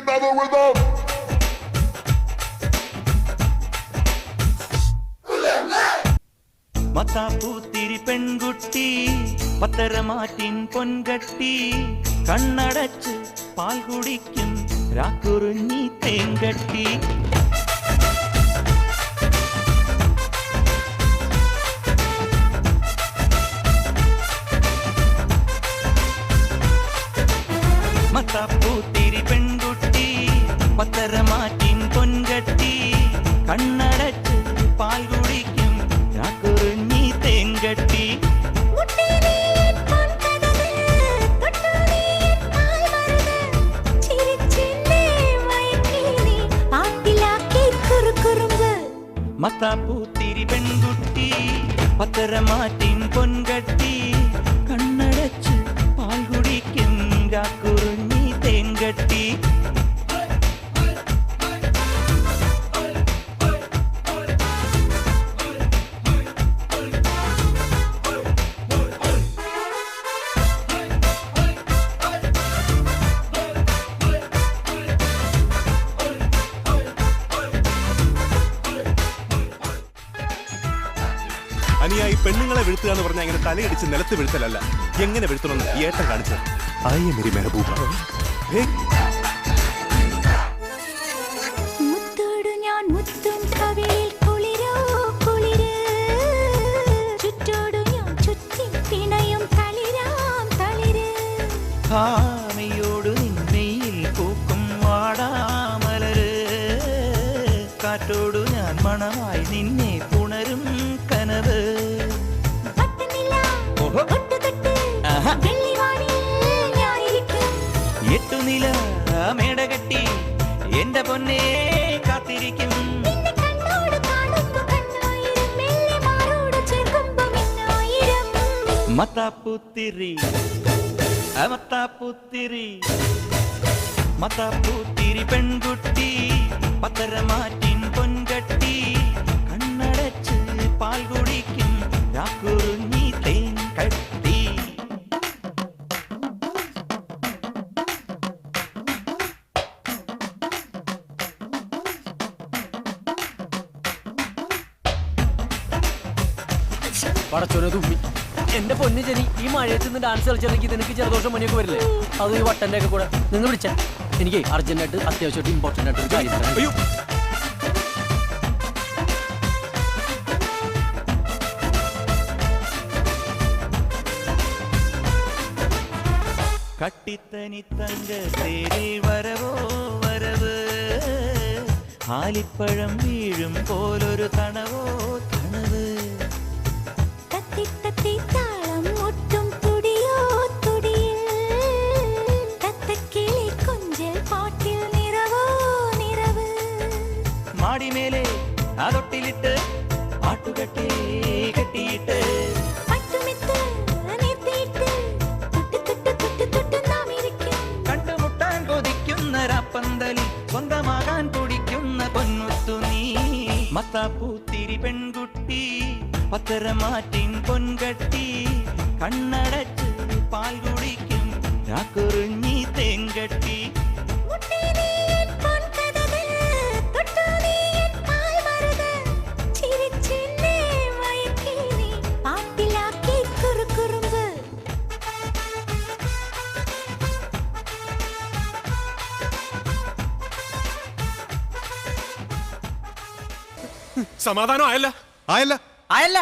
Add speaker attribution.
Speaker 1: another rhythm.
Speaker 2: മത്താപ്പൂത്തിരി പെൺകുട്ടി പത്തരമാറ്റിൻ പൊൻകട്ടി കണ്ണടച്ച് പാൽ കുടിക്കും രാക്കുറിഞ്ഞി തേങ്കട്ടി മത്താപ്പൂത്തിരി പെൺകുട്ടി പത്തരമാറ്റിൻ പൊൻകട്ടി കണ്ണടച്ച് പാൽ കുടിക്കും രാക്കുറിഞ്ഞി തേങ്കട്ടി മത്താപ്പൂത്തിരി പെൺകുട്ടി പത്തരമാറ്റിൻ പൊൻകട്ടി കണ്ണടച്ച് പാൽ കുടിക്കും രാക്കുറിഞ്ഞി തേങ്കട്ടി
Speaker 3: അനിയായി പെണ്ണുങ്ങളെ വീഴ്ത്തുക എന്ന് പറഞ്ഞാൽ ഇങ്ങനെ തലയടിച്ച് നിലത്ത് വീഴ്ത്തലല്ല, എങ്ങനെ വീഴ്ത്തണമെന്ന് ഏട്ടൻ കാണിച്ചത്. ആയ മേരി മെഹബൂബ.
Speaker 4: മുത്തോടു ഞാൻ മുത്തും കവിളിൽ കുളിരോ കുളിര്, ചുറ്റോടു ഞാൻ ചുറ്റി പിണയും തളിരാം തളിര്.
Speaker 2: ഭാമയോടു നിന്നെയിൽ പൂക്കും വാടാമലര്, കാറ്റോടു ഞാൻ മണമായി നിന്നെ പുണരും കനവ്. എട്ടുനില മേടകെട്ടി എന്റെ പൊന്നെ കാത്തിരിക്കും. മത്താപ്പൂത്തിരി മത്താപ്പൂത്തിരി മത്താപ്പൂത്തിരി പെൺകുട്ടി പത്തരമാറ്റിൻ പൊൻകട്ടി കണ്ണടച്ച് പാൽ കുടിക്കും രാക്കുറിഞ്ഞി തേൻകട്ടി.
Speaker 5: പടച്ചോനെ തുമ്മി. എന്റെ പൊന്നു ജനി, ഈ മഴയത്ത് നിന്ന് ഡാൻസ് കളിച്ചിട്ടുണ്ടെങ്കിൽ നിനക്ക് ജലദോഷം പനിയൊക്കെ വരില്ലേ? അത് ഈ വട്ടന്റെ ഒക്കെ കൂടെ നിങ്ങൾ വിളിച്ച എനിക്ക് അർജന്റായിട്ട് അത്യാവശ്യമായിട്ട് ഇമ്പോർട്ടൻ്റ് ആയിട്ട് ഒരു കാര്യം.
Speaker 2: കട്ടിത്തനി തങ്ക തേരിൽ വരവോ വരവ്, ആലിപ്പഴം വീഴും പോലൊരു തണവോ തണവ്. മാടിമേലെ അതൊട്ടിലിട്ട് പാട്ടുകെട്ടി കെട്ടിയിട്ട് കണ്ടുമുട്ടാൻ കൊതിക്കുന്ന രാപ്പന്തലിൽ സ്വന്തമാകാൻ തുടിക്കുന്ന പൊന്മുത്തു നീ. മത്താപ്പൂത്തിരി പെൺകുട്ടി പത്തരമാറ്റിൻ പൊൻകട്ടി കണ്ണടച്ച് പാൽ കുടിക്കും രാക്കുറിഞ്ഞി തേങ്കട്ടി.
Speaker 3: സമാധാനം ആയല്ല ആയല്ല
Speaker 5: ആയല്ല